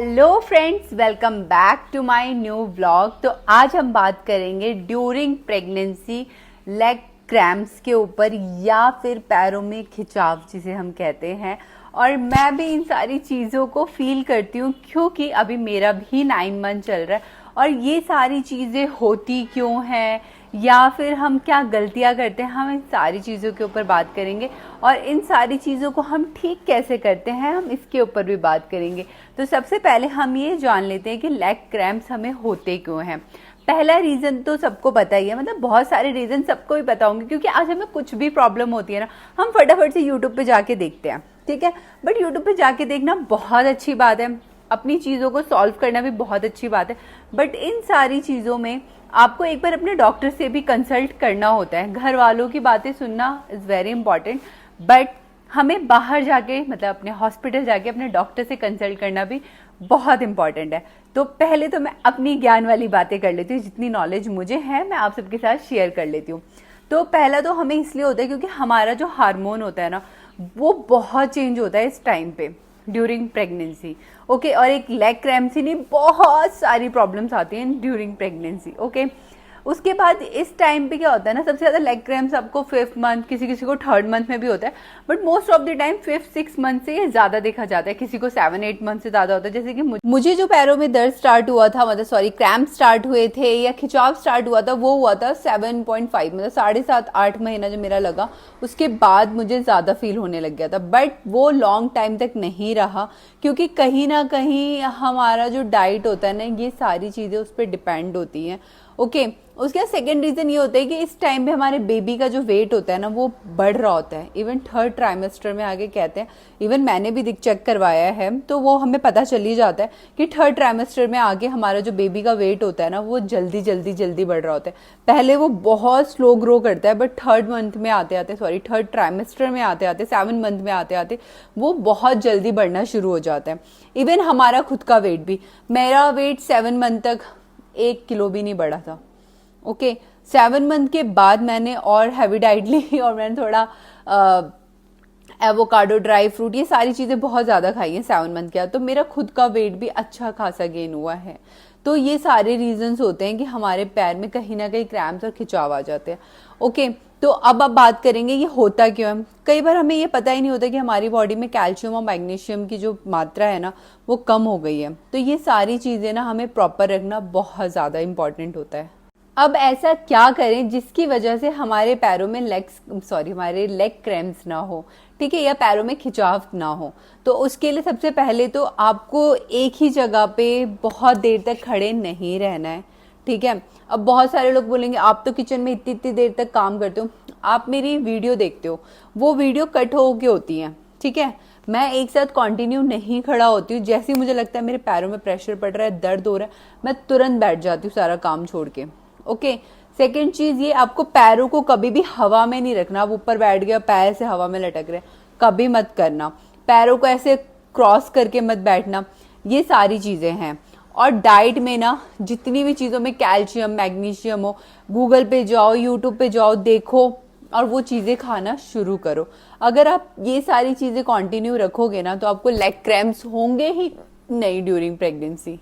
Hello friends, welcome back to my new vlog. तो आज हम बात करेंगे ड्यूरिंग प्रेगनेंसी लेग क्रैम्प्स के ऊपर या फिर पैरों में खिंचाव जिसे हम कहते हैं। और मैं भी इन सारी चीज़ों को फील करती हूँ क्योंकि अभी मेरा भी 9 मंथ चल रहा है। और ये सारी चीज़ें होती क्यों हैं या फिर हम क्या गलतियाँ करते हैं, हम इन सारी चीज़ों के ऊपर बात करेंगे। और इन सारी चीज़ों को हम ठीक कैसे करते हैं, हम इसके ऊपर भी बात करेंगे। तो सबसे पहले हम ये जान लेते हैं कि लेग क्रैम्प्स हमें होते क्यों हैं। पहला रीज़न तो सबको पता ही है, मतलब बहुत सारे रीज़न सबको ही पता होंगे क्योंकि आज हमें कुछ भी प्रॉब्लम होती है ना, हम फटाफट से यूट्यूब पे जाके देखते हैं, ठीक है। बट यूट्यूब पे जाके देखना बहुत अच्छी बात है, अपनी चीज़ों को सॉल्व करना भी बहुत अच्छी बात है। बट इन सारी चीज़ों में आपको एक बार अपने डॉक्टर से भी कंसल्ट करना होता है। घर वालों की बातें सुनना इज़ वेरी इंपॉर्टेंट, बट हमें बाहर जाके मतलब अपने हॉस्पिटल जाके अपने डॉक्टर से कंसल्ट करना भी बहुत इंपॉर्टेंट है। तो पहले तो मैं अपनी ज्ञान वाली बातें कर लेती हूँ, जितनी नॉलेज मुझे है मैं आप सबके साथ शेयर कर लेती हूँ। तो पहला तो हमें इसलिए होता है क्योंकि हमारा जो हार्मोन होता है ना, वो बहुत चेंज होता है इस टाइम पे ड्यूरिंग प्रेगनेंसी। ओके, और एक लेग क्रैम्प्स ही नहीं, बहुत सारी प्रॉब्लम्स आती हैं ड्यूरिंग प्रेगनेंसी। ओके, उसके बाद इस टाइम पे क्या होता है ना, सबसे ज़्यादा लेग क्रैम्प्स आपको 5th मंथ, किसी किसी को 3rd मंथ में भी होता है, but most of the time 5th-6th month से ये ज़्यादा देखा जाता है। किसी को 7-8 मंथ से ज़्यादा होता है। जैसे कि मुझे जो पैरों में दर्द स्टार्ट हुआ था, मतलब सॉरी क्रैम्प स्टार्ट हुए थे या खिंचाव स्टार्ट हुआ था, वो हुआ था 7.5, मतलब 7.5-8 महीना जो मेरा लगा, उसके बाद मुझे ज़्यादा फील होने लग गया था। बट वो लॉन्ग टाइम तक नहीं रहा क्योंकि कहीं ना कहीं हमारा जो डाइट होता है ना, ये सारी चीज़ें उस पर डिपेंड होती हैं। ओके, उसका सेकेंड रीज़न ये होता है कि इस टाइम पे हमारे बेबी का जो वेट होता है ना, वो बढ़ रहा होता है। इवन 3rd ट्राइमेस्टर में आगे कहते हैं, इवन मैंने भी चेक करवाया है तो वो हमें पता चल ही जाता है कि 3rd ट्राइमेस्टर में आगे हमारा जो बेबी का वेट होता है ना, वो जल्दी जल्दी जल्दी बढ़ रहा होता है। पहले वो बहुत स्लो ग्रो करता है, बट 3rd मंथ में आते आते, सॉरी 3rd ट्राइमेस्टर में आते आते, 7 मंथ में आते आते वो बहुत जल्दी बढ़ना शुरू हो जाता है। इवन हमारा खुद का वेट भी, मेरा वेट 7 मंथ तक 1 किलो भी नहीं बढ़ा था। ओके, 7 मंथ के बाद मैंने और हैवी डाइट ली और मैंने थोड़ा एवोकाडो, ड्राई फ्रूट, ये सारी चीज़ें बहुत ज़्यादा खाई हैं 7 मंथ के बाद, तो मेरा खुद का वेट भी अच्छा खासा गेन हुआ है। तो ये सारे रीजंस होते हैं कि हमारे पैर में कहीं ना कहीं क्रैम्प्स और खिंचाव आ जाते हैं। ओके, तो अब आप बात करेंगे ये होता क्यों है। कई बार हमें ये पता ही नहीं होता कि हमारी बॉडी में कैल्शियम और मैग्नीशियम की जो मात्रा है ना, वो कम हो गई है। तो ये सारी चीज़ें ना हमें प्रॉपर रखना बहुत ज़्यादा इंपॉर्टेंट होता है। अब ऐसा क्या करें जिसकी वजह से हमारे पैरों में हमारे लेग क्रैम्प्स ना हो, ठीक है, या पैरों में खिंचाव ना हो। तो उसके लिए सबसे पहले तो आपको एक ही जगह पे बहुत देर तक खड़े नहीं रहना है, ठीक है। अब बहुत सारे लोग बोलेंगे आप तो किचन में इतनी इतनी देर तक काम करते हो, आप मेरी वीडियो देखते हो, वो वीडियो कट होके होती है, ठीक है। मैं एक साथ कंटिन्यू नहीं खड़ा होती हूँ। जैसे ही मुझे लगता है मेरे पैरों में प्रेशर पड़ रहा है, दर्द हो रहा है, मैं तुरंत बैठ जाती हूँ सारा काम छोड़ के। ओके, सेकेंड चीज ये, आपको पैरों को कभी भी हवा में नहीं रखना। आप ऊपर बैठ गया, पैर से हवा में लटक रहे, कभी मत करना। पैरों को ऐसे क्रॉस करके मत बैठना। ये सारी चीजें हैं। और डाइट में ना जितनी भी चीज़ों में कैल्शियम, मैग्नीशियम हो, गूगल पे जाओ, यूट्यूब पे जाओ, देखो और वो चीज़ें खाना शुरू करो। अगर आप ये सारी चीज़ें कंटिन्यू रखोगे ना, तो आपको लेग क्रैम्प्स होंगे ही नहीं ड्यूरिंग प्रेगनेंसी।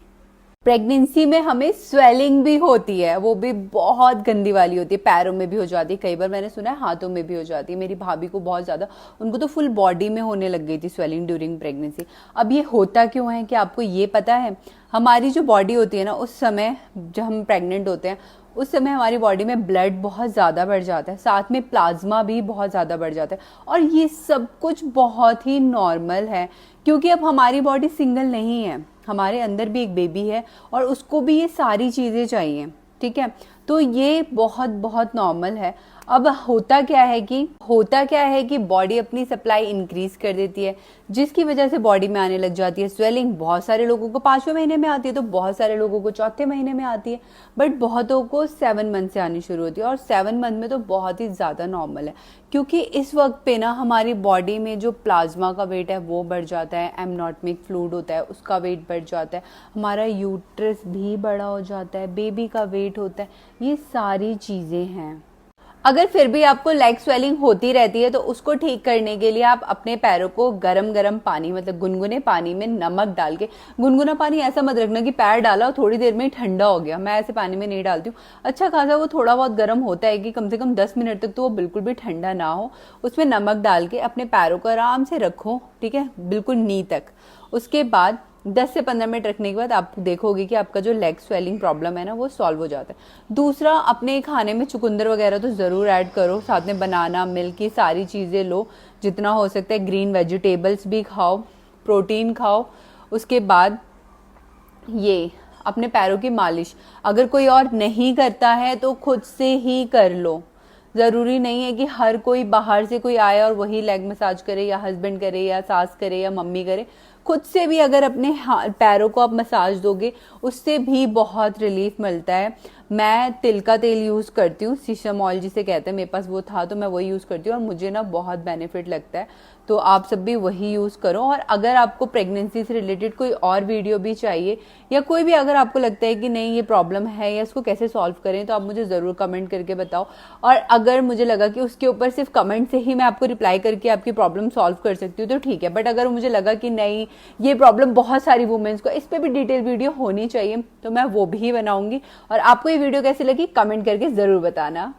प्रेगनेंसी में हमें स्वेलिंग भी होती है, वो भी बहुत गंदी वाली होती है, पैरों में भी हो जाती है, कई बार मैंने सुना है हाथों में भी हो जाती है। मेरी भाभी को बहुत ज़्यादा, उनको तो फुल बॉडी में होने लग गई थी स्वेलिंग ड्यूरिंग प्रेगनेंसी। अब ये होता क्यों है कि आपको ये पता है, हमारी जो बॉडी होती है ना, उस समय जब हम प्रेग्नेंट होते हैं उस समय हमारी बॉडी में ब्लड बहुत ज़्यादा बढ़ जाता है, साथ में प्लाज्मा भी बहुत ज़्यादा बढ़ जाता है। और ये सब कुछ बहुत ही नॉर्मल है क्योंकि अब हमारी बॉडी सिंगल नहीं है, हमारे अंदर भी एक बेबी है और उसको भी ये सारी चीज़ें चाहिए, ठीक है। तो ये बहुत बहुत नॉर्मल है। अब होता क्या है कि बॉडी अपनी सप्लाई इंक्रीज कर देती है, जिसकी वजह से बॉडी में आने लग जाती है स्वेलिंग। बहुत सारे लोगों को 5वें महीने में आती है, तो बहुत सारे लोगों को 4थे महीने में आती है, बट बहुतों को 7 मंथ से आनी शुरू होती है। और 7 मंथ में तो बहुत ही ज़्यादा नॉर्मल है क्योंकि इस वक्त पे ना हमारी बॉडी में जो प्लाज्मा का वेट है वो बढ़ जाता है, एमनॉटमिक फ्लूइड होता है उसका वेट बढ़ जाता है, हमारा यूट्रस भी बड़ा हो जाता है, बेबी का वेट होता है, ये सारी चीज़ें हैं। अगर फिर भी आपको लेग स्वेलिंग होती रहती है तो उसको ठीक करने के लिए आप अपने पैरों को गरम गरम पानी, मतलब गुनगुने पानी में नमक डाल के, गुनगुना पानी ऐसा मत रखना कि पैर डाला और थोड़ी देर में ही ठंडा हो गया, मैं ऐसे पानी में नहीं डालती हूँ। अच्छा खासा वो थोड़ा बहुत गर्म होता है कि कम से कम 10 मिनट तक तो वो बिल्कुल भी ठंडा ना हो, उसमें नमक डाल के अपने पैरों को आराम से रखो, ठीक है, बिल्कुल नी तक। उसके बाद 10 से 15 मिनट रखने के बाद आप देखोगे कि आपका जो लेग स्वेलिंग प्रॉब्लम है ना वो सॉल्व हो जाता है। दूसरा, अपने खाने में चुकंदर वगैरह तो ज़रूर ऐड करो, साथ में बनाना, मिल्क, ये सारी चीज़ें लो जितना हो सकता है। ग्रीन वेजिटेबल्स भी खाओ, प्रोटीन खाओ। उसके बाद ये अपने पैरों की मालिश अगर कोई और नहीं करता है तो खुद से ही कर लो। ज़रूरी नहीं है कि हर कोई बाहर से कोई आए और वही लेग मसाज करे, या हस्बैंड करे, या सास करे, या मम्मी करे। खुद से भी अगर अपने पैरों को आप मसाज दोगे उससे भी बहुत रिलीफ मिलता है। मैं तिल का तेल यूज़ करती हूँ, सीसम ऑयल जिसे कहते हैं, मेरे पास वो था तो मैं वही यूज़ करती हूँ और मुझे ना बहुत बेनिफिट लगता है। तो आप सब भी वही यूज़ करो। और अगर आपको प्रेगनेंसी से रिलेटेड कोई और वीडियो भी चाहिए, या कोई भी अगर आपको लगता है कि नहीं ये प्रॉब्लम है या इसको कैसे सॉल्व करें, तो आप मुझे ज़रूर कमेंट करके बताओ। और अगर मुझे लगा कि उसके ऊपर सिर्फ कमेंट से ही मैं आपको रिप्लाई करके आपकी प्रॉब्लम सॉल्व कर सकती हूँ तो ठीक है, बट अगर मुझे लगा कि नहीं ये प्रॉब्लम बहुत सारी वुमेन्स को, इस पर भी डिटेल वीडियो होनी चाहिए, तो मैं वो भी बनाऊंगी। और आपको ये वीडियो कैसी लगी कमेंट करके ज़रूर बताना।